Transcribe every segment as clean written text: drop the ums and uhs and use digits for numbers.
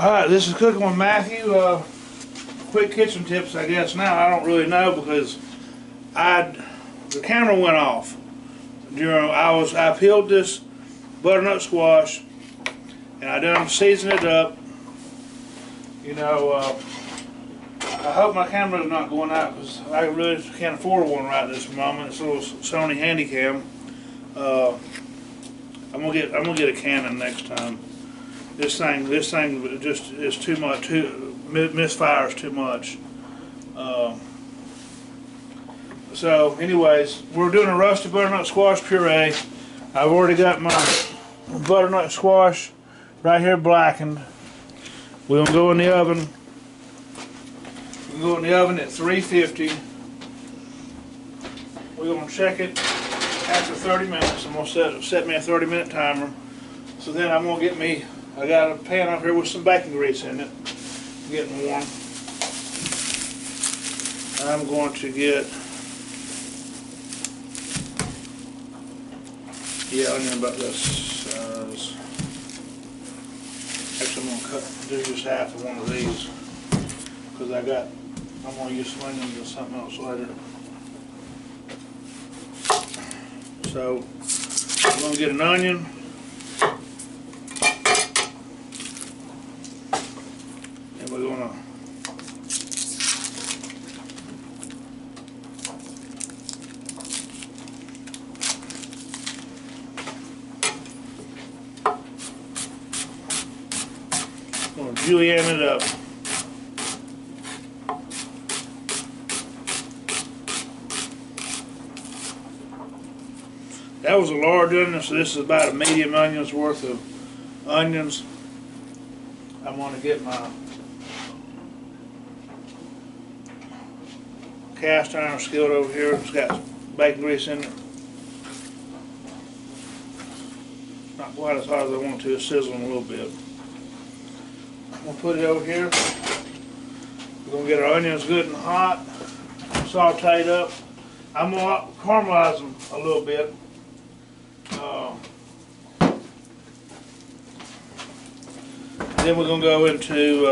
Alright, this is Cooking with Matthew. Quick kitchen tips, I guess. Now, I don't really know because the camera went off. I peeled this butternut squash and I done seasoned it up. You know, I hope my camera's not going out because I really can't afford one right this moment. It's a little Sony Handycam. I'm gonna get a Canon next time. This thing just is too much. Misfires too much. So, anyways, we're doing a roasted butternut squash puree. I've already got my butternut squash right here blackened. We're gonna go in the oven. We're gonna go in the oven at 350. We're gonna check it after 30 minutes. I'm gonna set me a 30-minute timer. So then I'm gonna I got a pan up here with some bacon grease in it, getting warm. I'm going to get, I know about this size. Actually, I'm going to do just half of one of these because I'm going to use some onions or something else later. So I'm going to get an onion. And we're going to julienne it up. That was a large onion, so this is about a medium onion's worth of onions. I'm going to get my cast iron skillet over here. It's got bacon grease in it. Not quite as hot as I want to. It's sizzling a little bit. I'm going to put it over here. We're going to get our onions good and hot, sauteed up. I'm going to caramelize them a little bit. Then we're going to go into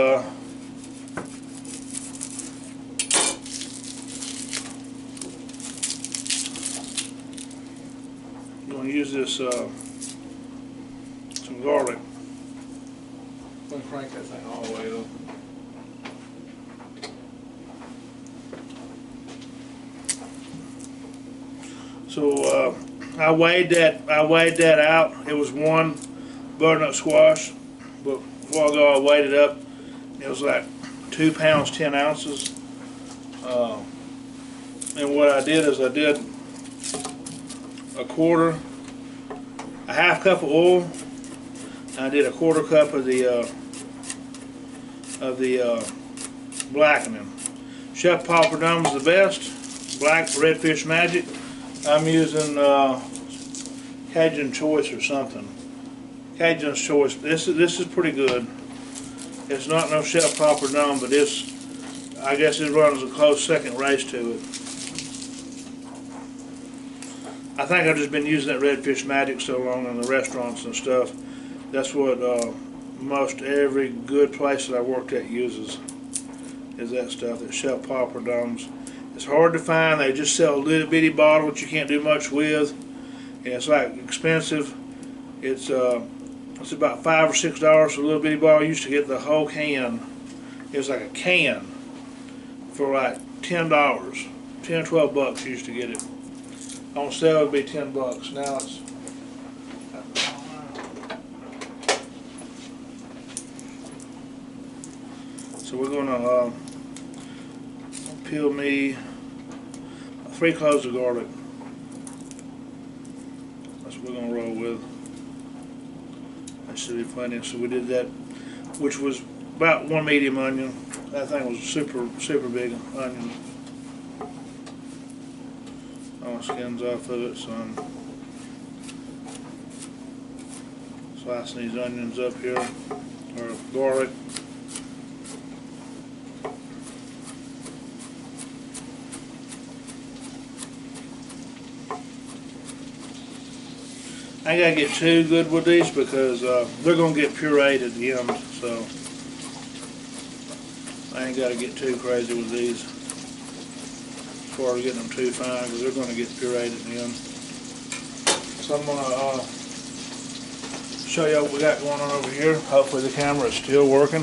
I'm going to use this some garlic. I'm going to crank that thing all the way up. So I weighed that out. It was one butternut squash, but a while ago I weighed it up. It was like 2 pounds 10 ounces. And what I did is I did a half cup of oil. And I did a 1/4 cup of the blackening. Chef Pauperdome is the best. Black Redfish Magic. I'm using Cajun Choice or something. Cajun's Choice. This is pretty good. It's not no Chef Pauperdome, but I guess it runs a close second race to it. I think I've just been using that Redfish Magic so long in the restaurants and stuff. That's what most every good place that I worked at uses, is that stuff, that Chef Pauperdome. It's hard to find. They just sell a little bitty bottle that you can't do much with, and it's like expensive. It's about $5 or $6 for a little bitty bottle. I used to get the whole can. It was like a can for like $10, 10 or 12 bucks. You used to get it on sale. It'd be 10 bucks. Now it's so we're gonna peel me 3 cloves of garlic. That's what we're gonna roll with. That should be plenty. So we did that, which was about 1 medium onion. That thing was super big onion. All the skins off of it, so I'm slicing these onions up here, or garlic. I ain't gotta get too good with these because they're gonna get pureed at the end. So I ain't got to get too crazy with these as far as getting them too fine, because they're going to get pureed at the end. So I'm going to show you what we got going on over here. Hopefully the camera is still working.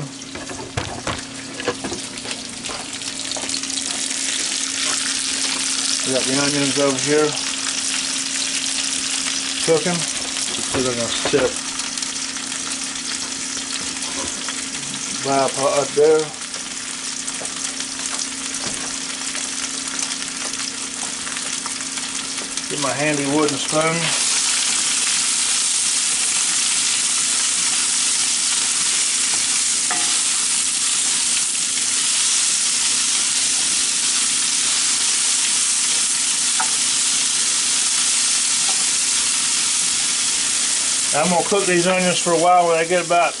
We got the onions over here cooking. So they're going to sit by a pot there. Get my handy wooden spoon. I'm going to cook these onions for a while. When they get about,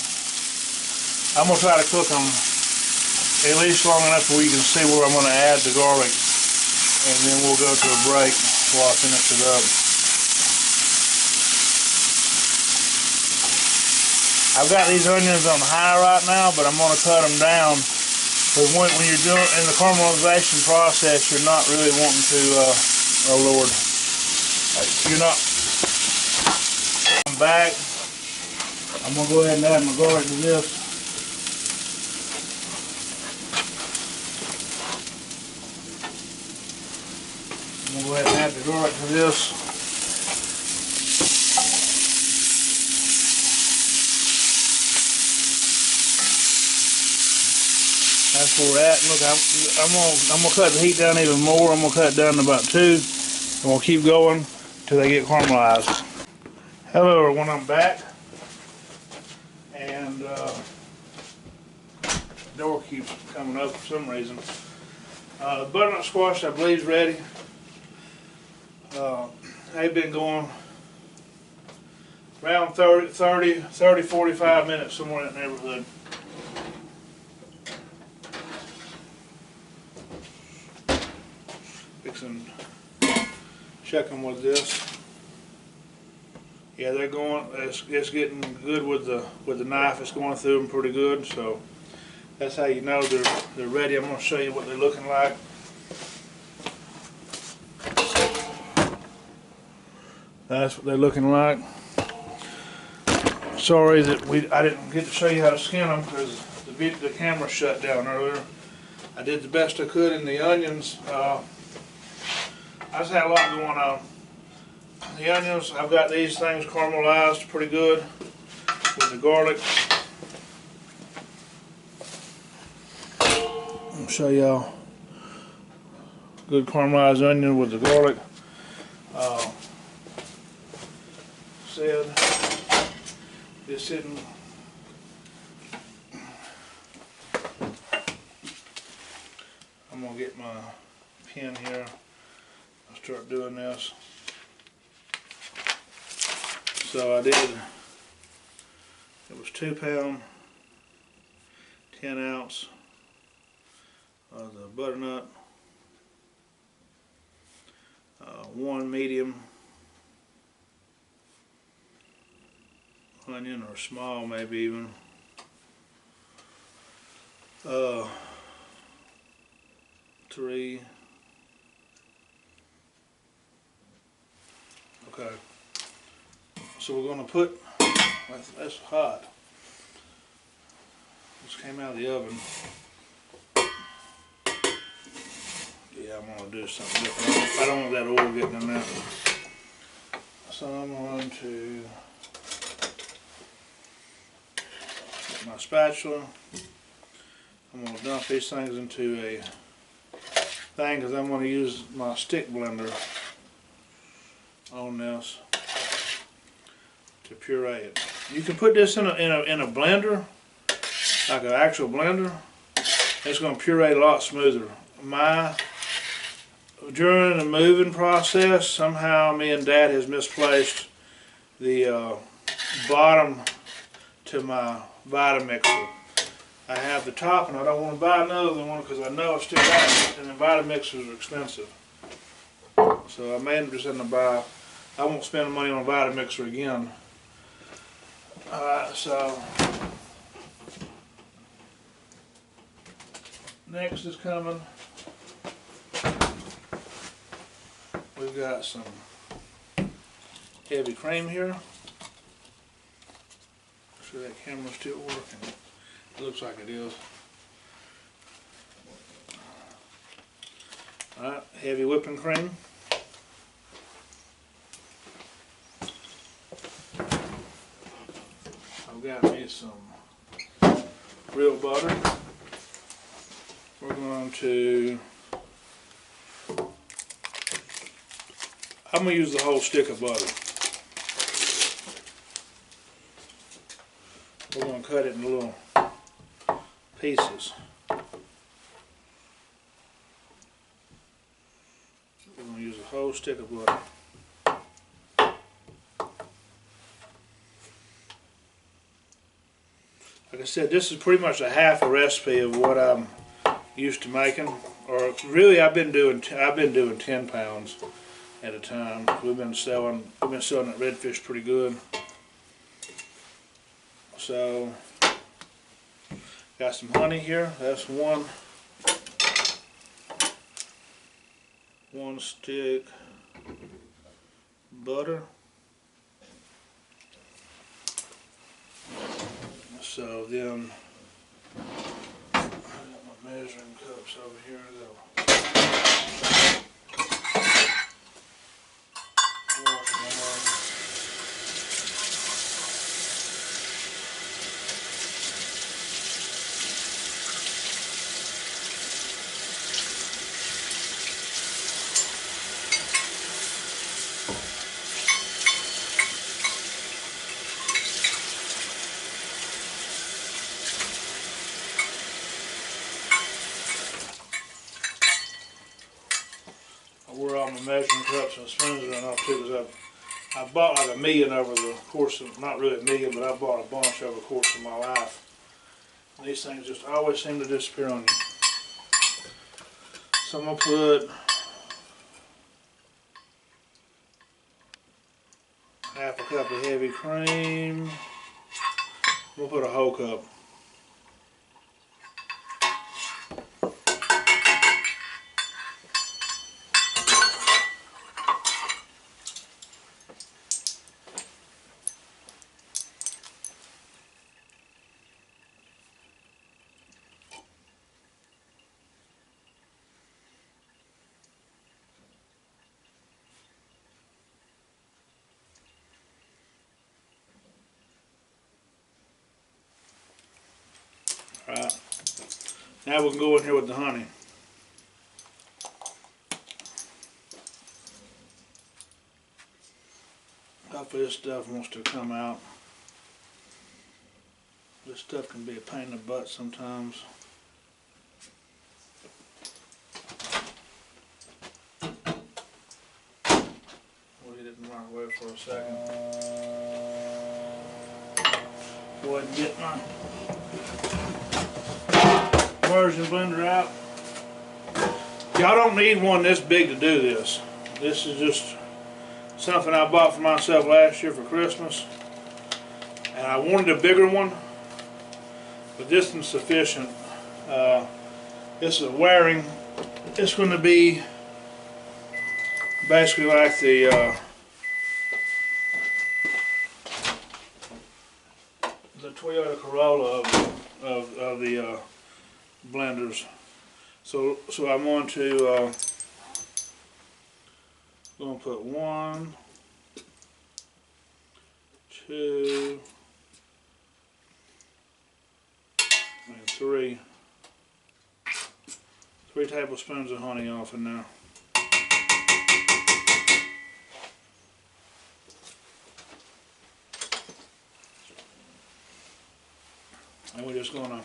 I'm going to try to cook them at least long enough where you can see where I'm going to add the garlic, and then we'll go to a break while I finish it up. I've got these onions on high right now, but I'm going to cut them down, because when you're doing in the caramelization process, you're not really wanting to, oh Lord, you're not. I'm back. I'm going to go ahead and add my garlic to this. I'm going to go ahead and add the garlic to this. That's where we're at. Look, I'm going to cut the heat down even more. I'm going to cut it down to about 2. And we'll keep going until they get caramelized. Hello everyone, I'm back. And the door keeps coming up for some reason. The butternut squash, I believe, is ready. They've been going around 30-45 minutes, somewhere in that neighborhood. Fixing, check them with this. Yeah, they're going. It's getting good with the knife. It's going through them pretty good. So that's how you know they're ready. I'm going to show you what they're looking like. That's what they're looking like. Sorry that I didn't get to show you how to skin them because the camera shut down earlier. I did the best I could in the onions. I just had a lot going on. The onions, I've got these things caramelized pretty good with the garlic. I'll show y'all good caramelized onion with the garlic. Said just sitting. I'm gonna get my pen here. I'll start doing this. So I did, it was 2 pound, 10 ounce of the butternut, 1 medium onion, or small maybe even, 3, okay. So we're going to put, that's hot, just came out of the oven. Yeah, I'm going to do something different. I don't want that oil getting in there. So I'm going to get my spatula. I'm going to dump these things into a thing because I'm going to use my stick blender on this to puree it. You can put this in a blender, like an actual blender. It's going to puree a lot smoother. During the moving process, somehow me and Dad has misplaced the bottom to my Vitamixer. I have the top and I don't want to buy another one because I know it's too bad, and the Vitamixers are expensive. So I may just end up buy. I won't spend money on a Vitamixer again. Alright, so Next is coming. We've got some heavy cream here. Make sure that camera's still working. It looks like it is. Alright, heavy whipping cream. I've got me some real butter. We're going to, I'm going to use the whole stick of butter. We're going to cut it in little pieces. We're going to use a whole stick of butter. Like I said, this is pretty much a half a recipe of what I'm used to making, or really I've been doing 10 pounds at a time. We've been selling that redfish pretty good. So got some honey here. That's one stick butter. So then I got my measuring cups over here though. Wash them up. Where all my measuring cups and spoons run off too, because I bought like 1 million over the course of, not really 1 million, but I bought a bunch over the course of my life. And these things just always seem to disappear on you. So I'm going to put half a cup of heavy cream. I'm going to put a whole cup. Alright, now we can go in here with the honey. Hopefully this stuff wants to come out. This stuff can be a pain in the butt sometimes. We'll hit it in the microwave for a second. Go ahead and get my immersion blender out. Y'all don't need one this big to do this. This is just something I bought for myself last year for Christmas. And I wanted a bigger one, but this one's sufficient. This is wearing. It's going to be basically like the Toyota Corolla of the blenders. So I'm going to put 1, 2, and 3 tablespoons of honey off in there. And we're just going to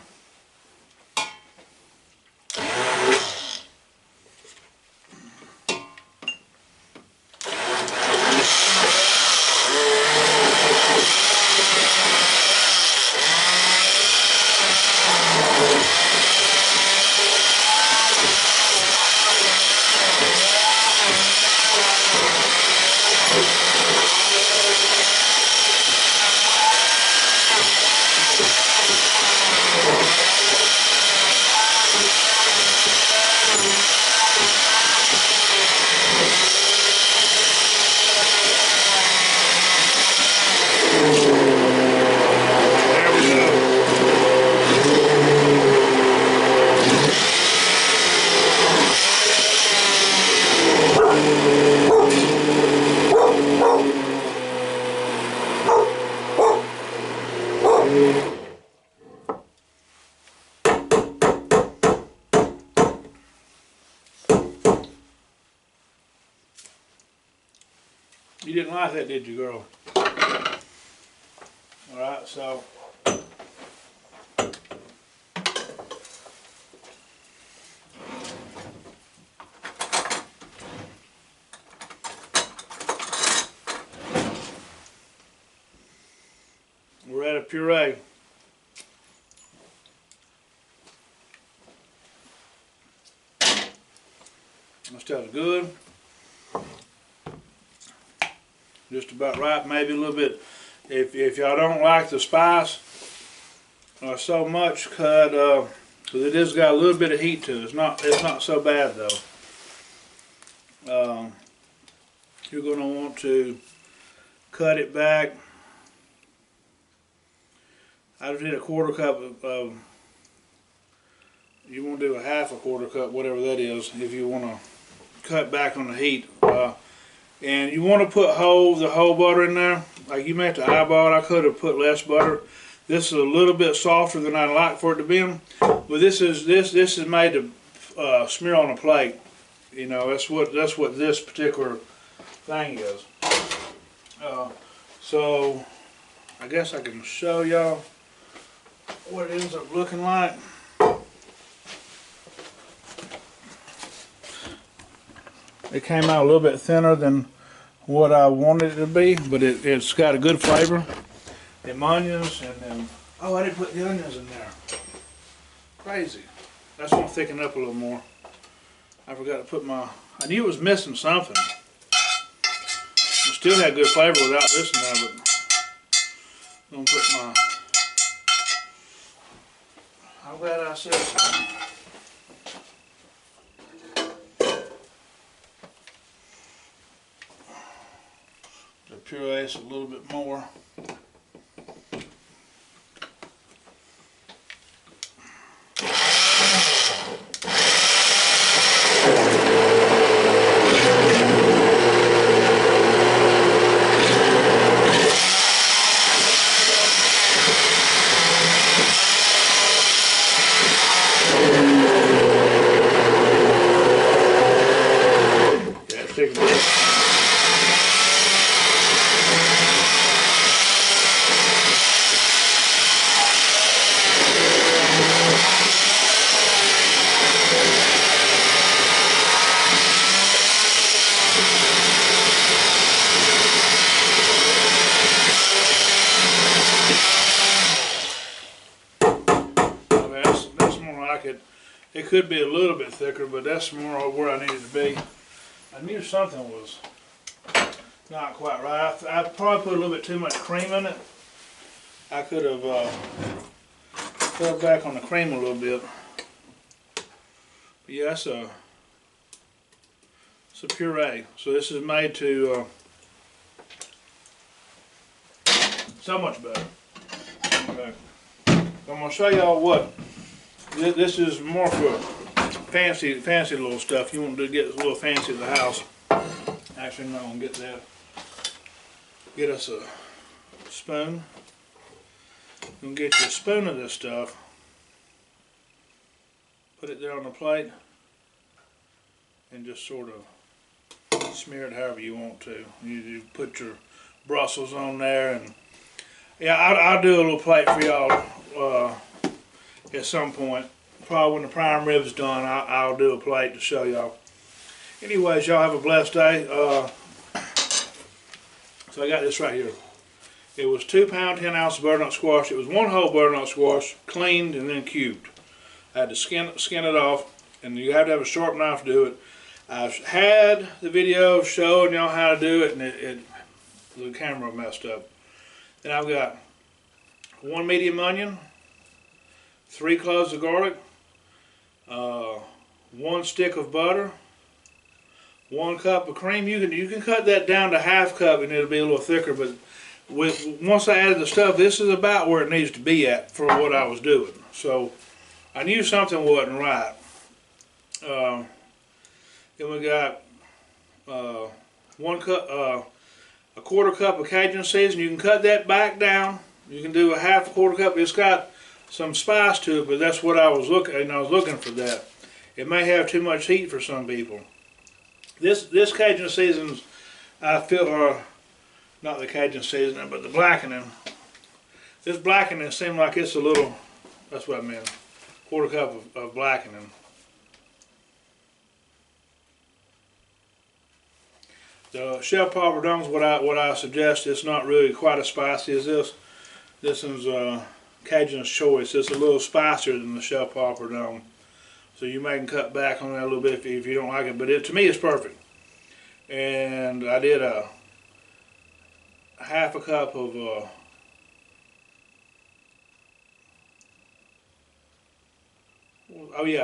You didn't like that, did you, girl? Alright, so we're at a puree. That stuff's good. Just about right, maybe a little bit. If y'all don't like the spice so much, because it has got a little bit of heat to it. It's not so bad though. You're going to want to cut it back. I just need a quarter cup of you want to do a half a quarter cup, whatever that is, if you want to cut back on the heat. And you want to put the whole butter in there. Like you may have to eyeball it. I could have put less butter. This is a little bit softer than I'd like for it to be. But this is made to smear on a plate. You know, that's what this particular thing is. So I guess I can show y'all what it ends up looking like. It came out a little bit thinner than what I wanted it to be, but it's got a good flavor. Them onions and then, oh, I didn't put the onions in there. Crazy. That's gonna thicken up a little more. I forgot to put I knew it was missing something. It still had good flavor without this in there, but I'm gonna put I'm glad I said so. Puree a little bit more. It could be a little bit thicker, but that's more where I needed to be. I knew something was not quite right. I probably put a little bit too much cream in it. I could have cut back on the cream a little bit. But yeah, it's a puree. So this is made to so much better. Okay. I'm going to show y'all what. This is more for fancy little stuff. You want to get a little fancy at the house. Actually, no, I'm going to get that. Get us a spoon. You're going to get you a spoon of this stuff. Put it there on the plate. And just sort of smear it however you want to. You put your Brussels on there. And yeah, I'll do a little plate for y'all. At some point, probably when the prime rib's done, I'll do a plate to show y'all. Anyways, y'all have a blessed day. So I got this right here. It was 2 pound 10 ounce butternut squash. It was 1 whole butternut squash, cleaned and then cubed. I had to skin it off, and you have to have a sharp knife to do it. I've had the video showing y'all how to do it, and the camera messed up. Then I've got 1 medium onion, 3 cloves of garlic, 1 stick of butter, 1 cup of cream. You can cut that down to half cup and it'll be a little thicker, but once I added the stuff, this is about where it needs to be at for what I was doing. So I knew something wasn't right. Then we got 1 cup, a quarter cup of Cajun seasoning. You can cut that back down. You can do a half a quarter cup. It's got some spice to it, but that's what I was looking. And I was looking for that. It may have too much heat for some people. This Cajun seasonings, I feel, not the Cajun seasoning, but the blackening. This blackening seems like it's a little, that's what I meant, quarter cup of blackening. The shell pappardon's what I suggest. It's not really quite as spicy as this. This is Cajun's choice. It's a little spicier than the shell pappardon. So you may can cut back on that a little bit if you don't like it, but to me it's perfect. And I did a half a cup of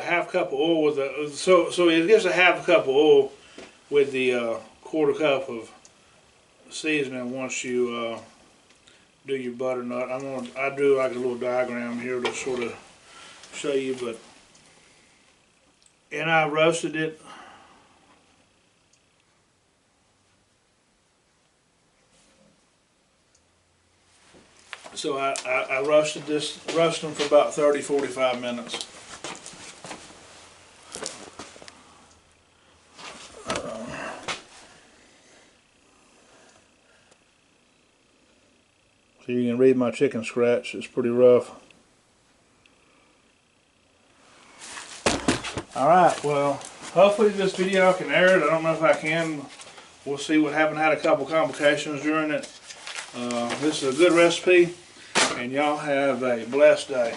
half cup of oil with the so it gives a half a cup of oil with the quarter cup of seasoning once you do your butternut. I drew like a little diagram here to sort of show you, and I roasted it. So I roasted them for about 30-45 minutes. So you can read my chicken scratch, it's pretty rough. Alright, well, hopefully this video I can air it. I don't know if I can. We'll see what happened. I had a couple complications during it. This is a good recipe, and y'all have a blessed day.